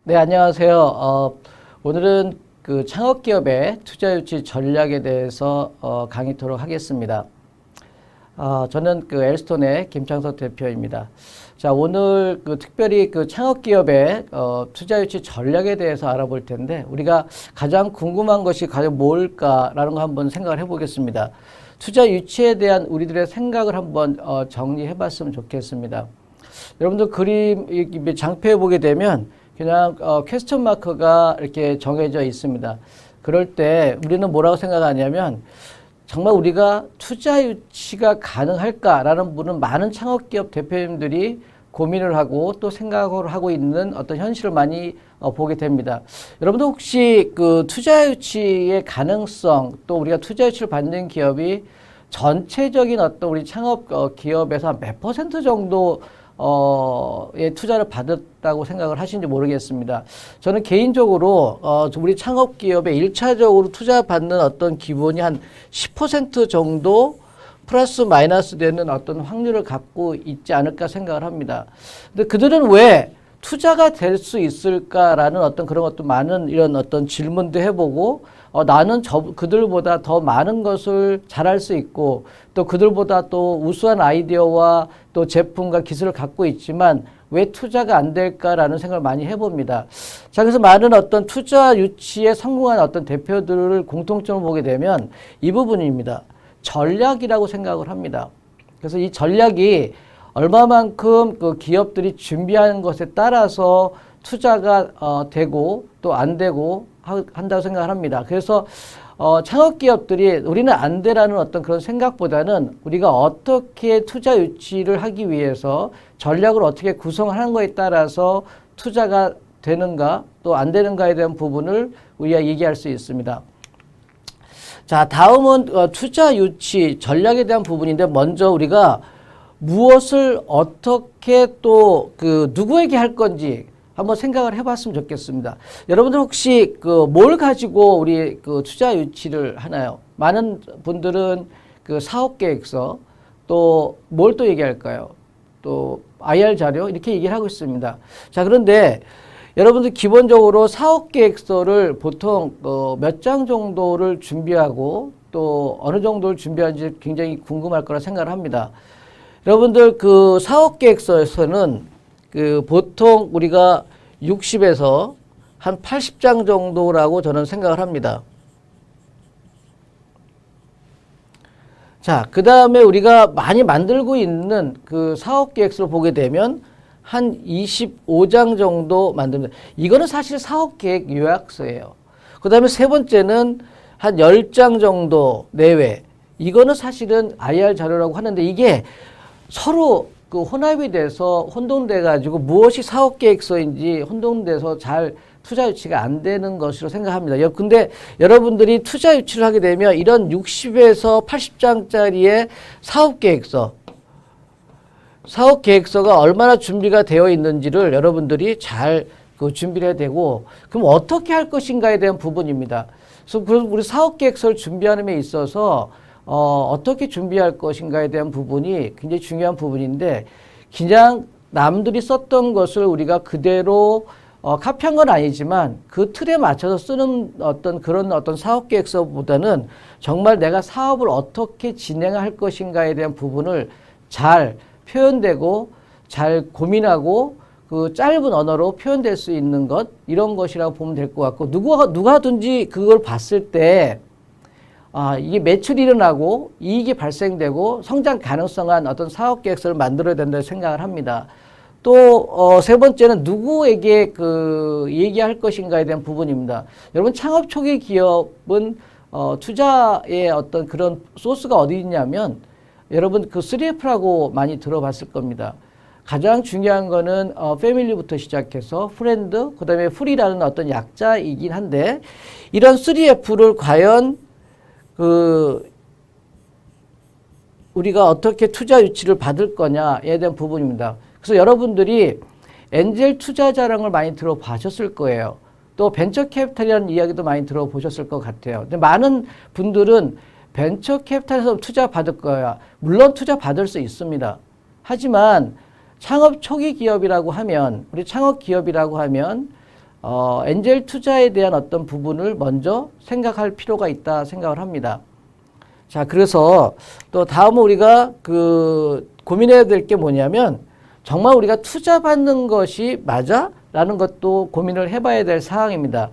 네, 안녕하세요. 오늘은 그 창업기업의 투자유치 전략에 대해서 강의토록 하겠습니다. 저는 그 엘스톤의 김창석 대표입니다. 자, 오늘 특별히 창업기업의 투자유치 전략에 대해서 알아볼 텐데, 우리가 가장 궁금한 것이 과연 뭘까라는 거 한번 생각을 해보겠습니다. 투자 유치에 대한 우리들의 생각을 한번 정리해 봤으면 좋겠습니다. 여러분들 그림 장표에 보게 되면 그냥 퀘스천 마크가 이렇게 정해져 있습니다. 그럴 때 우리는 뭐라고 생각하냐면 정말 우리가 투자 유치가 가능할까라는 부분은 많은 창업기업 대표님들이 고민을 하고 또 생각을 하고 있는 어떤 현실을 많이 보게 됩니다. 여러분들 혹시 그 투자 유치의 가능성 또 우리가 투자 유치를 받는 기업이 전체적인 어떤 우리 창업 기업에서 몇 퍼센트 정도 의 투자를 받았다고 생각을 하시는지 모르겠습니다. 저는 개인적으로 우리 창업 기업에 1차적으로 투자받는 어떤 기본이 한 10% 정도 플러스 마이너스 되는 어떤 확률을 갖고 있지 않을까 생각을 합니다. 근데 그들은 왜 투자가 될 수 있을까라는 어떤 그런 것도 많은 이런 어떤 질문도 해보고 나는 그들보다 더 많은 것을 잘할 수 있고 또 그들보다 또 우수한 아이디어와 또 제품과 기술을 갖고 있지만 왜 투자가 안 될까라는 생각을 많이 해봅니다. 자, 그래서 많은 어떤 투자 유치에 성공한 어떤 대표들을 공통점을 보게 되면 이 부분입니다. 전략이라고 생각을 합니다. 그래서 이 전략이 얼마만큼 그 기업들이 준비하는 것에 따라서 투자가 되고 또 안 되고 한다고 생각을 합니다. 그래서 창업 기업들이 우리는 안 되라는 어떤 그런 생각보다는 우리가 어떻게 투자 유치를 하기 위해서 전략을 어떻게 구성하는 거에 따라서 투자가 되는가 또 안 되는가에 대한 부분을 우리가 얘기할 수 있습니다. 자, 다음은 투자 유치 전략에 대한 부분인데 먼저 우리가 무엇을 어떻게 또 누구에게 할 건지 한번 생각을 해봤으면 좋겠습니다. 여러분들 혹시 뭘 가지고 우리 투자 유치를 하나요? 많은 분들은 사업 계획서 또 뭘 또 얘기할까요? 또 IR 자료 이렇게 얘기를 하고 있습니다. 자, 그런데 여러분들 기본적으로 사업 계획서를 보통 몇 장 정도를 준비하고 또 어느 정도를 준비하는지 굉장히 궁금할 거라 생각을 합니다. 여러분들 사업 계획서에서는 보통 우리가 60에서 한 80장 정도라고 저는 생각을 합니다. 자, 그 다음에 우리가 많이 만들고 있는 사업 계획서를 보게 되면 한 25장 정도 만듭니다. 이거는 사실 사업 계획 요약서예요. 그 다음에 세 번째는 한 10장 정도 내외. 이거는 사실은 IR 자료라고 하는데 이게 서로 혼합이 돼서 혼동돼 가지고 무엇이 사업 계획서인지 혼동돼서 잘 투자 유치가 안 되는 것으로 생각합니다. 근데 여러분들이 투자 유치를 하게 되면 이런 60에서 80장짜리의 사업 계획서가 얼마나 준비가 되어 있는지를 여러분들이 잘 준비를 해야 되고 그럼 어떻게 할 것인가에 대한 부분입니다. 그래서 우리 사업 계획서를 준비하는 데 있어서 어떻게 준비할 것인가에 대한 부분이 굉장히 중요한 부분인데 그냥 남들이 썼던 것을 우리가 그대로 카피한 건 아니지만 그 틀에 맞춰서 쓰는 그런 사업 계획서보다는 정말 내가 사업을 어떻게 진행할 것인가에 대한 부분을 잘 표현되고 잘 고민하고 짧은 언어로 표현될 수 있는 것 이런 것이라고 보면 될 것 같고 누가든지 그걸 봤을 때 이게 매출이 일어나고 이익이 발생되고 성장 가능성한 어떤 사업 계획서를 만들어야 된다고 생각을 합니다. 또 세 번째는 누구에게 얘기할 것인가에 대한 부분입니다. 여러분 창업 초기 기업은 투자의 어떤 그런 소스가 어디 있냐면 여러분 3F라고 많이 들어봤을 겁니다. 가장 중요한 거는 패밀리부터 시작해서 프렌드, 그 다음에 프리라는 어떤 약자이긴 한데 이런 3F를 과연 우리가 어떻게 투자 유치를 받을 거냐에 대한 부분입니다. 그래서 여러분들이 엔젤 투자 자랑을 많이 들어보셨을 거예요. 또 벤처 캐피탈이라는 이야기도 많이 들어보셨을 것 같아요. 근데 많은 분들은 벤처 캐피탈에서 투자 받을 거야. 물론 투자 받을 수 있습니다. 하지만 창업 초기 기업이라고 하면 우리 창업 기업이라고 하면 엔젤 투자에 대한 어떤 부분을 먼저 생각할 필요가 있다 생각을 합니다. 자, 그래서 또 다음은 우리가 고민해야 될 게 뭐냐면 정말 우리가 투자 받는 것이 맞아? 라는 것도 고민을 해봐야 될 사항입니다.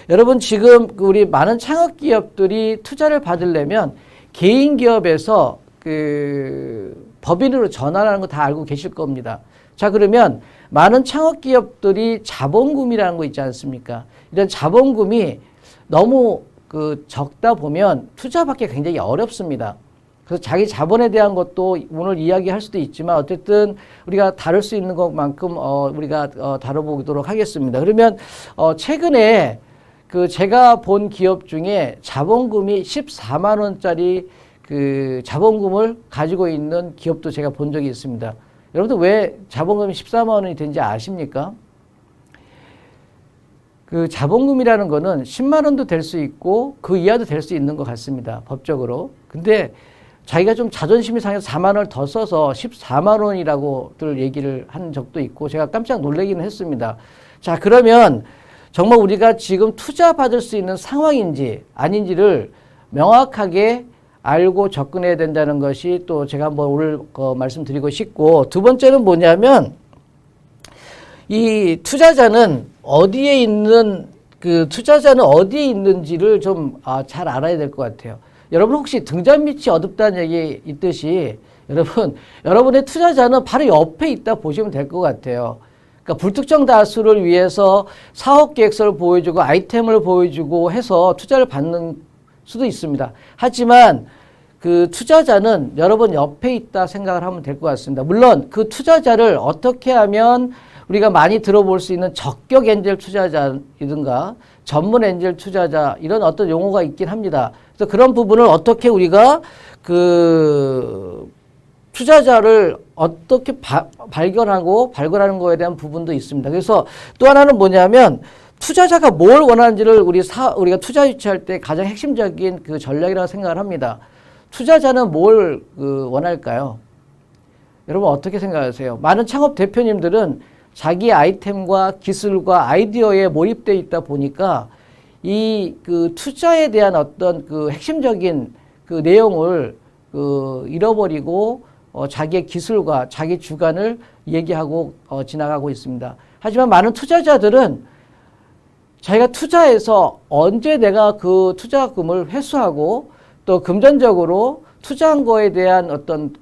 여러분 지금 우리 많은 창업 기업들이 투자를 받으려면 개인 기업에서 법인으로 전환하는 거 다 알고 계실 겁니다. 자, 그러면 많은 창업 기업들이 자본금이라는 거 있지 않습니까? 이런 자본금이 너무 적다 보면 투자받기 굉장히 어렵습니다. 그래서 자기 자본에 대한 것도 오늘 이야기할 수도 있지만 어쨌든 우리가 다룰 수 있는 것만큼 우리가 다뤄보도록 하겠습니다. 그러면 최근에 제가 본 기업 중에 자본금이 14만 원짜리 자본금을 가지고 있는 기업도 제가 본 적이 있습니다. 여러분들 왜 자본금이 14만 원이 된지 아십니까? 자본금이라는 거는 10만 원도 될 수 있고 그 이하도 될 수 있는 것 같습니다. 법적으로. 근데 자기가 좀 자존심이 상해서 4만 원을 더 써서 14만 원이라고들 얘기를 한 적도 있고 제가 깜짝 놀라기는 했습니다. 자, 그러면 정말 우리가 지금 투자 받을 수 있는 상황인지 아닌지를 명확하게 알고 접근해야 된다는 것이 또 제가 한번 오늘 말씀드리고 싶고, 두 번째는 뭐냐면 이 투자자는 어디에 있는지를 좀 잘 알아야 될 것 같아요. 여러분 혹시 등잔 밑이 어둡다는 얘기 있듯이 여러분의 투자자는 바로 옆에 있다 보시면 될 것 같아요. 그러니까 불특정 다수를 위해서 사업 계획서를 보여주고 아이템을 보여주고 해서 투자를 받는 수도 있습니다. 하지만 투자자는 여러분 옆에 있다 생각을 하면 될 것 같습니다. 물론 그 투자자를 어떻게 하면 우리가 많이 들어볼 수 있는 적격 엔젤 투자자이든가 전문 엔젤 투자자 이런 어떤 용어가 있긴 합니다. 그래서 그런 부분을 어떻게 우리가 투자자를 어떻게 발견하고 발굴하는 거에 대한 부분도 있습니다. 그래서 또 하나는 뭐냐면 투자자가 뭘 원하는지를 우리가 투자 유치할 때 가장 핵심적인 전략이라고 생각을 합니다. 투자자는 뭘 원할까요? 여러분 어떻게 생각하세요? 많은 창업 대표님들은 자기 아이템과 기술과 아이디어에 몰입되어 있다 보니까 이 투자에 대한 어떤 핵심적인 내용을 잃어버리고 자기의 기술과 자기 주관을 얘기하고 지나가고 있습니다. 하지만 많은 투자자들은 자기가 투자해서 언제 내가 그 투자금을 회수하고 또 금전적으로 투자한 거에 대한 어떤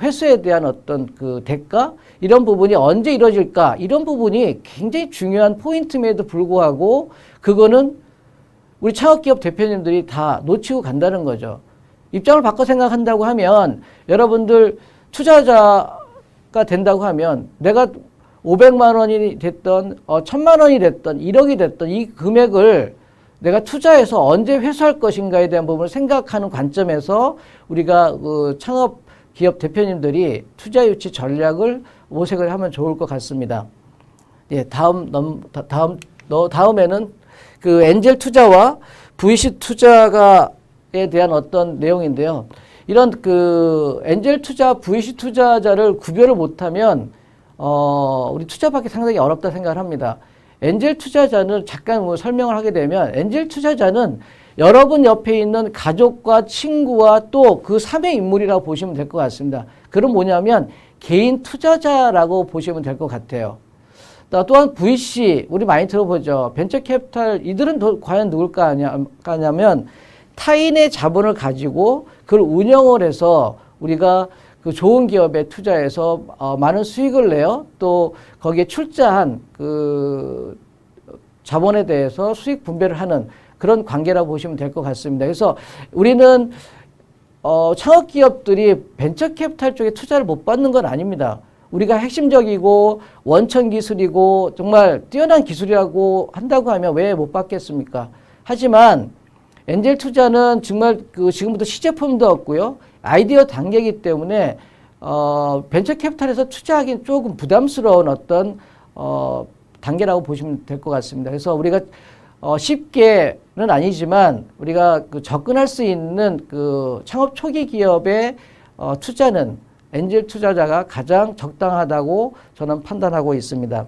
회수에 대한 어떤 대가 이런 부분이 언제 이루어질까 이런 부분이 굉장히 중요한 포인트임에도 불구하고 그거는 우리 창업기업 대표님들이 다 놓치고 간다는 거죠. 입장을 바꿔 생각한다고 하면 여러분들 투자자가 된다고 하면 내가 500만 원이 됐던 1000만 원이 됐던 1억이 됐던 이 금액을 내가 투자해서 언제 회수할 것인가에 대한 부분을 생각하는 관점에서 우리가 창업 기업 대표님들이 투자 유치 전략을 모색을 하면 좋을 것 같습니다. 예, 다음에는 엔젤 투자와 VC 투자에 대한 어떤 내용인데요. 이런 엔젤 투자, VC 투자자를 구별을 못하면 우리 투자받기 상당히 어렵다 생각을 합니다. 엔젤 투자자는 잠깐 설명을 하게 되면 엔젤 투자자는 여러분 옆에 있는 가족과 친구와 또 그 3의 인물이라고 보시면 될 것 같습니다. 그럼 뭐냐면 개인 투자자라고 보시면 될 것 같아요. 또한 VC 우리 많이 들어보죠. 벤처 캐피탈 이들은 과연 누굴까 하냐면 타인의 자본을 가지고 그걸 운영을 해서 우리가 좋은 기업에 투자해서 많은 수익을 내요. 또 거기에 출자한 자본에 대해서 수익 분배를 하는 그런 관계라고 보시면 될 것 같습니다. 그래서 우리는 창업 기업들이 벤처 캐피탈 쪽에 투자를 못 받는 건 아닙니다. 우리가 핵심적이고 원천 기술이고 정말 뛰어난 기술이라고 한다고 하면 왜 못 받겠습니까? 하지만 엔젤 투자는 정말 지금부터 시제품도 없고요. 아이디어 단계이기 때문에 벤처 캐피탈에서 투자하기는 조금 부담스러운 어떤 단계라고 보시면 될 것 같습니다. 그래서 우리가 쉽게는 아니지만 우리가 접근할 수 있는 창업 초기 기업의 투자는 엔젤 투자자가 가장 적당하다고 저는 판단하고 있습니다.